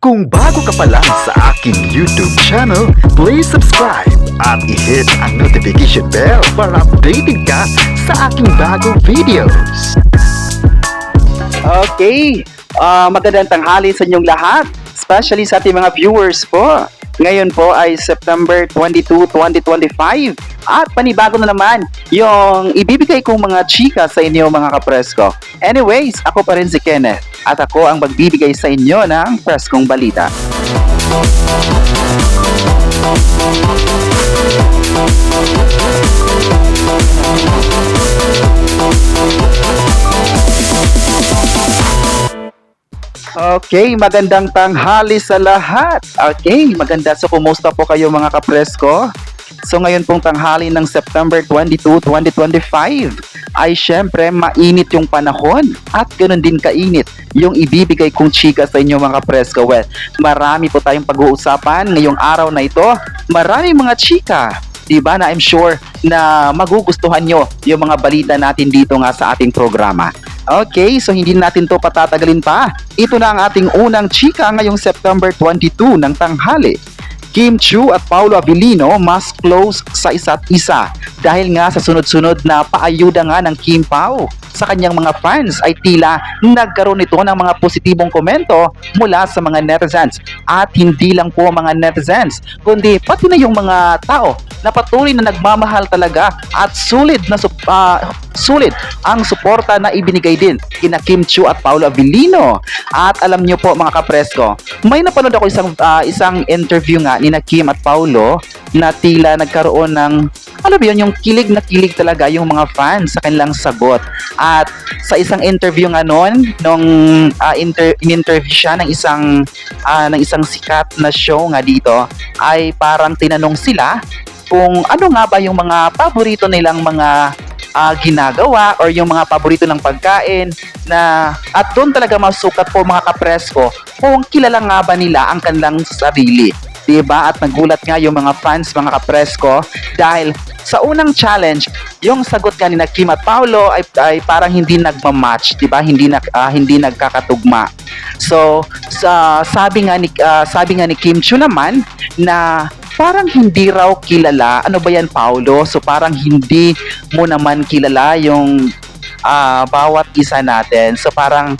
Kung bago ka pa lang sa aking YouTube channel, please subscribe at i-hit ang notification bell para updated ka sa aking bagong videos. Okay, magandang tanghali sa inyong lahat, especially sa ating mga viewers po. Ngayon po ay September 22, 2025 at panibago na naman yung ibibigay kong mga chika sa inyo mga kapresko. Anyways, ako pa rin si Kenneth at ako ang magbibigay sa inyo ng preskong balita. Okay, magandang tanghali sa lahat. Okay, maganda. So, kumusta po kayo mga kapresko? So, ngayon pong tanghali ng September 22, 2025 ay syempre mainit yung panahon at ganoon din kainit yung ibibigay kong chika sa inyo mga kapresko. Well, marami po tayong pag-uusapan ngayong araw na ito. Marami mga chika. Diba na I'm sure na magugustuhan nyo yung mga balita natin dito nga sa ating programa. Okay, so hindi natin to patatagalin pa. Ito na ang ating unang chika ngayong September 22 ng tanghali. Kim Chiu at Paolo Abilino mas close sa isa't isa dahil nga sa sunod-sunod na paayuda nga ng Kim Pao sa kanyang mga fans ay tila nagkaroon ito ng mga positibong komento mula sa mga netizens. At hindi lang po mga netizens, kundi pati na yung mga tao na patuloy na nagmamahal talaga at sulit ang suporta na ibinigay din kina Kim Chiu at Paolo Abilino. At alam niyo po mga kapresko, may napanood ako isang interview nga ni na Kim at Paolo na tila nagkaroon ng alam yun, yung kilig na kilig talaga yung mga fans sa kanilang sagot. At sa isang interview nga noon, nung in-interview siya ng isang sikat na show nga dito, ay parang tinanong sila kung ano nga ba yung mga paborito nilang mga ginagawa or yung mga paborito ng pagkain na at doon talaga masukat po mga kapresko kung kilala nga ba nila ang kanilang sarili. Diba? At nagulat nga yung mga fans, mga kapresko, dahil sa unang challenge, yung sagot nga ni Kim at Paolo ay parang hindi nagmamatch, diba? Hindi nagkakatugma. So, sabi nga ni Kim Chiu naman na parang hindi raw kilala. Ano ba yan, Paolo? So, parang hindi mo naman kilala yung bawat isa natin. So parang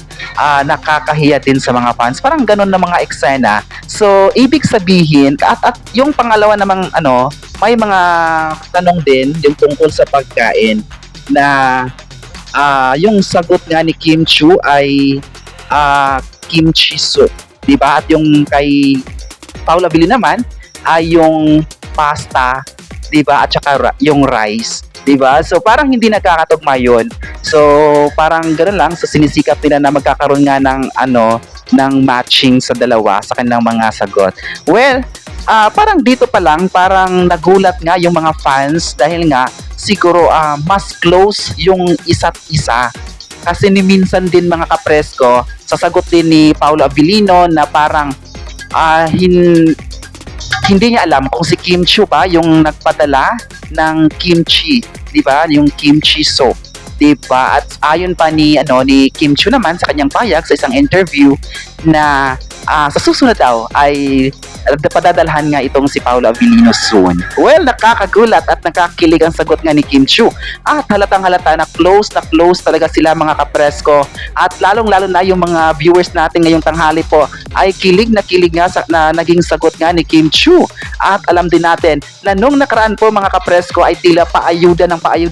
nakakahiya din sa mga fans. Parang ganun na mga eksena. So ibig sabihin at yung pangalawa namang may mga tanong din yung tungkol sa pagkain na yung sagot nga ni Kim Chiu ay kimchi soup, 'di ba? At yung kay Paolo Abilino naman ay yung pasta, 'di ba? At saka yung rice. Diba? So parang hindi nagkakatugma yun. So parang ganoon lang, so sinisikap nila na magkakaroon nga ng matching sa dalawa sa kanilang mga sagot. Well, parang dito pa lang parang nagulat nga yung mga fans dahil nga siguro mas close yung isa't isa. Kasi ni minsan din mga kapresko, sa sagot din ni Paolo Abilino na parang hindi niya alam kung si Kim Chiu ba yung nagpadala ng kimchi, 'di ba? Yung kimchi soup, 'di ba? At ayon pa ni Kim Chiu naman sa kanyang pahayag sa isang interview na sa susunod daw ay padadalhan nga itong si Paolo Abilino soon. Well, nakakagulat at nakakilig ang sagot nga ni Kim Chiu. At halatang-halata na close talaga sila mga kapresko. At lalong-lalo na yung mga viewers natin ngayong tanghali po ay kilig nga na naging sagot nga ni Kim Chiu. At alam din natin na nung nakaraan po mga kapresko ay tila paayuda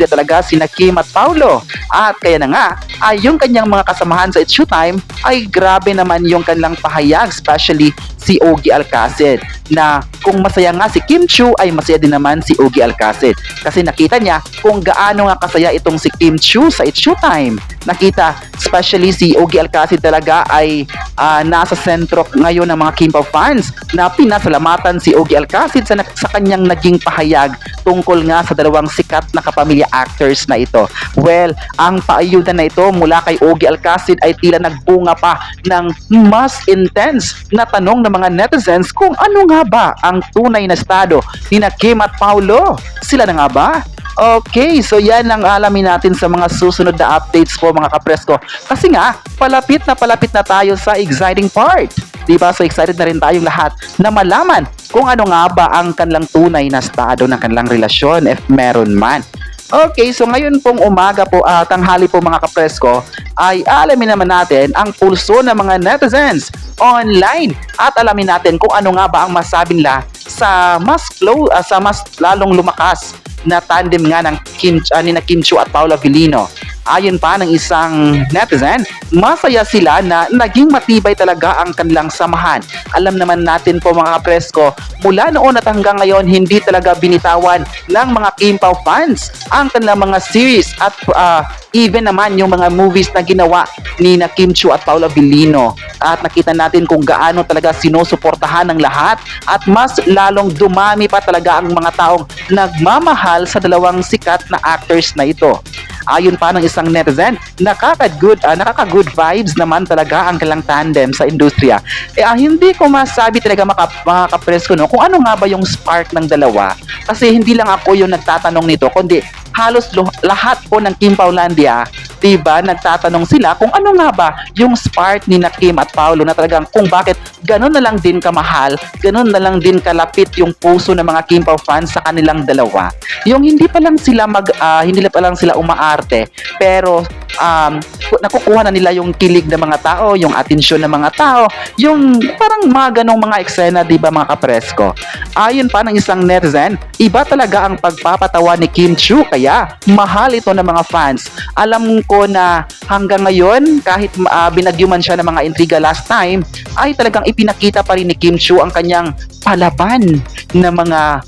talaga sina Kim at Paolo. At kaya na nga ay yung kanyang mga kasamahan sa It's Showtime ay grabe naman yung kanilang pahayag, especially si Ogie Alcacid, na kung masaya nga si Kim Chiu ay masaya din naman si Ogie Alcacid kasi nakita niya kung gaano nga kasaya itong si Kim Chiu sa It's Showtime. Nakita especially si Ogie Alcacid talaga ay nasa sentro ngayon ng mga Kim Pao fans na pinasalamatan si Ogie Alcacid sa kanyang naging pahayag tungkol nga sa dalawang sikat na kapamilya actors na ito. Well, ang paayuda na ito mula kay Ogie Alcacid ay tila nagbunga pa ng mas intense na tanong ng mga netizens kung ano nga ba ang tunay na estado ni Kim at Paolo. Sila na nga ba Okay, so yan ang alamin natin sa mga susunod na updates po mga kapresko. Kasi nga, palapit na tayo sa exciting part. Diba? So excited na rin tayong lahat na malaman kung ano nga ba ang kanilang tunay na estado ng kanilang relasyon if meron man. Okay, so ngayon pong umaga po, tanghali po mga kapresko, ay alamin naman natin ang pulso ng mga netizens online at alamin natin kung ano nga ba ang masabi nila sa sa mas lalong lumakas na tandem nga ng ni na Kim Chiu at Paolo Avellino. Ayon pa ng isang netizen, masaya sila na naging matibay talaga ang kanilang samahan. Alam naman natin po mga kapresko, mula noon at hanggang ngayon, hindi talaga binitawan ng mga Kim Pao fans ang kanilang mga series at even naman yung mga movies na ginawa ni na Kim Chiu at Paolo Avellino. At nakita natin kung gaano talaga sinusuportahan ng lahat at mas lalong dumami pa talaga ang mga taong nagmamahal sa dalawang sikat na actors na ito. Ayon pa ng isang netizen, nakaka-good vibes naman talaga ang kanilang tandem sa industriya. Hindi ko masabi talaga mga kapresko no, kung ano nga ba yung spark ng dalawa. Kasi hindi lang ako yung nagtatanong nito, kundi halos lahat po ng Kim Paulandia, diba, nagtatanong sila kung ano nga ba yung spark ni na Kim at Paolo na talagang kung bakit ganun na lang din kamahal, ganun na lang din kalapit yung puso ng mga Kim Pao fans sa kanilang dalawa. Yung hindi pa lang sila umaarte, pero nakukuha na nila yung kilig ng mga tao, yung atensyon ng mga tao, yung parang mga ganong mga eksena, diba mga kapresko. Ayon pa ng isang netizen, iba talaga ang pagpapatawa ni Kim Chiu, kaya mahal ito ng mga fans. Alam ko na hanggang ngayon, kahit binagyuman siya ng mga intriga last time, ay talagang ipinakita pa rin ni Kim Chiu ang kanyang palaban na mga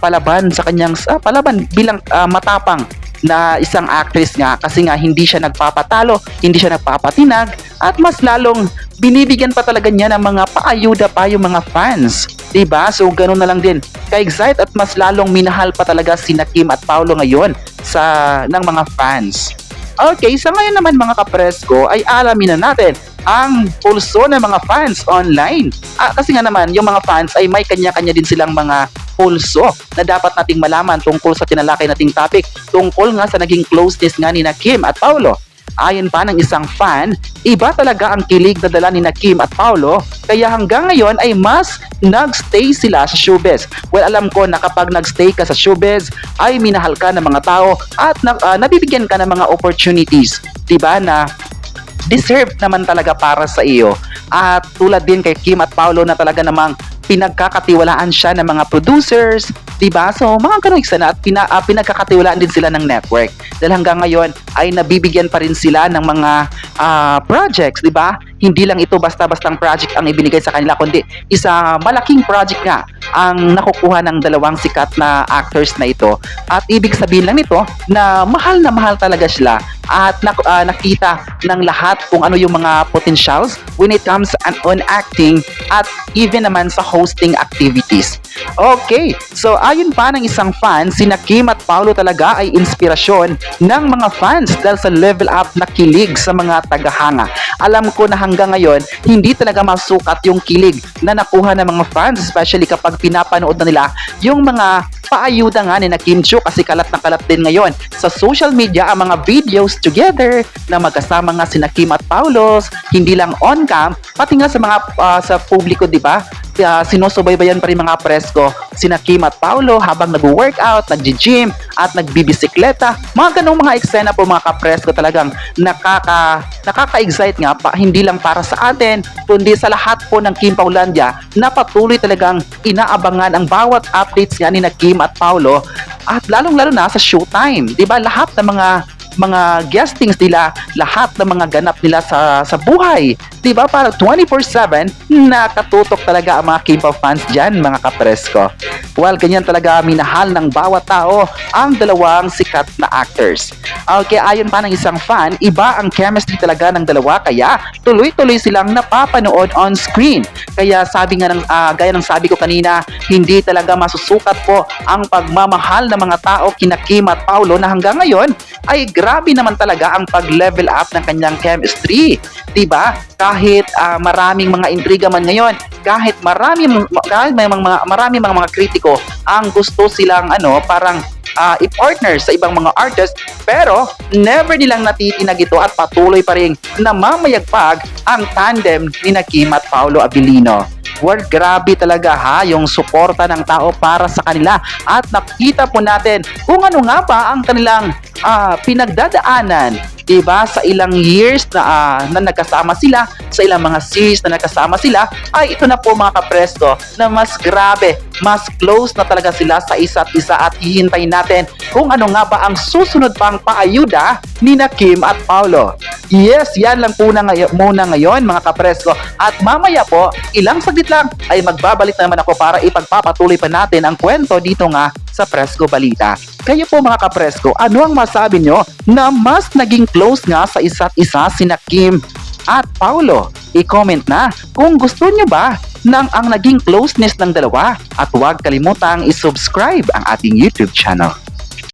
palaban sa kanyang palaban bilang matapang na isang actress nga, kasi nga hindi siya nagpapatalo, hindi siya nagpapatinag, at mas lalong binibigyan pa talaga niya ng mga paayuda pa yung mga fans. Diba? So ganoon na lang din ka-excite at mas lalong minahal pa talaga sina Kim at Paolo ngayon ng mga fans. Okay, sa ngayon naman mga kapresko ay alamin na natin ang pulso ng mga fans online. Kasi nga naman, yung mga fans ay may kanya-kanya din silang mga pulso na dapat nating malaman tungkol sa tinalakay nating topic, tungkol nga sa naging closeness nga ni na Kim at Paolo. Ayon pa ng isang fan, iba talaga ang kilig na dala ni na Kim at Paolo, kaya hanggang ngayon ay mas nagstay sila sa showbiz. Well, alam ko na kapag nagstay ka sa showbiz, ay minahal ka ng mga tao at nabibigyan ka ng mga opportunities, diba, na deserve naman talaga para sa iyo. At tulad din kay Kim at Paolo na talaga namang pinagkakatiwalaan siya ng mga producers, diba? So, mga ganun eksena at pinagkakatiwalaan din sila ng network. Dahil hanggang ngayon ay nabibigyan pa rin sila ng mga projects, diba? Hindi lang ito basta-bastang project ang ibinigay sa kanila, kundi isa malaking project nga ang nakukuha ng dalawang sikat na actors na ito. At ibig sabihin lang nito na mahal talaga sila at nakita ng lahat kung ano yung mga potentials when it comes on acting at even naman sa hosting activities. Okay, so ayon pa ng isang fan, sina Kim at Paolo talaga ay inspirasyon ng mga fans dahil sa level up na kilig sa mga tagahanga. Alam ko na hanggang ngayon, hindi talaga masukat yung kilig na nakuha ng mga fans, especially kapag pinapanood na nila yung mga paayuda nga ni na Kim Chiu, kasi kalat na kalat din ngayon sa social media ang mga videos together na magkasama nga sina Kim at Paolo, hindi lang on cam, pati nga sa mga sa publiko, di ba? Sinusubaybayan pa rin mga presko sina Kim at Paolo habang nag-workout, nag-gym at nagbibisikleta. Mga ganong mga eksena po mga kapresko talagang nakaka-excite nga pa, hindi lang para sa atin kundi sa lahat po ng Kim Paulandia na patuloy talagang inaabangan ang bawat updates nga ni na Kim at Paolo at lalong-lalo na sa showtime. Diba? Lahat ng mga guestings nila, lahat ng mga ganap nila sa buhay. Diba? Para 24/7 nakatutok talaga ang mga K-pop fans dyan, mga kapresko. Well, ganyan talaga minahal ng bawat tao ang dalawang sikat na actors. Okay, ayon pa ng isang fan, iba ang chemistry talaga ng dalawa, kaya tuloy-tuloy silang napapanood on screen. Kaya sabi nga gaya ng sabi ko kanina, hindi talaga masusukat po ang pagmamahal ng mga tao kina Kim at Paolo na hanggang ngayon ay grabe naman talaga ang pag-level up ng kanyang chemistry. Diba? Kahit maraming mga intriga man ngayon, kahit maraming mga kritiko ang gusto silang parang i-partner sa ibang mga artist, pero never nilang natitinag ito at patuloy pa rin namamayagpag ang tandem ni Kim at Paolo Abilino. Well, grabe talaga ha yung suporta ng tao para sa kanila at nakita po natin kung ano nga ba ang kanilang pinagdadaanan, diba, sa ilang years na nagkasama sila, sa ilang mga series na nagkasama sila. Ay ito na po mga kapresko na mas grabe, mas close na talaga sila sa isa't isa at hihintayin natin kung ano nga ba ang susunod pang paayuda ni Kim at Paolo. Yes, yan lang po muna ngayon mga kapresko, at mamaya po ilang saglit lang ay magbabalik naman ako para ipagpapatuloy pa natin ang kwento dito nga sa Presko Balita. Kayo po mga kapresko, ano ang masabi nyo na mas naging close nga sa isa't isa sina Kim at Paolo? I-comment na kung gusto nyo ba ng ang naging closeness ng dalawa, at huwag kalimutang i-subscribe ang ating YouTube channel.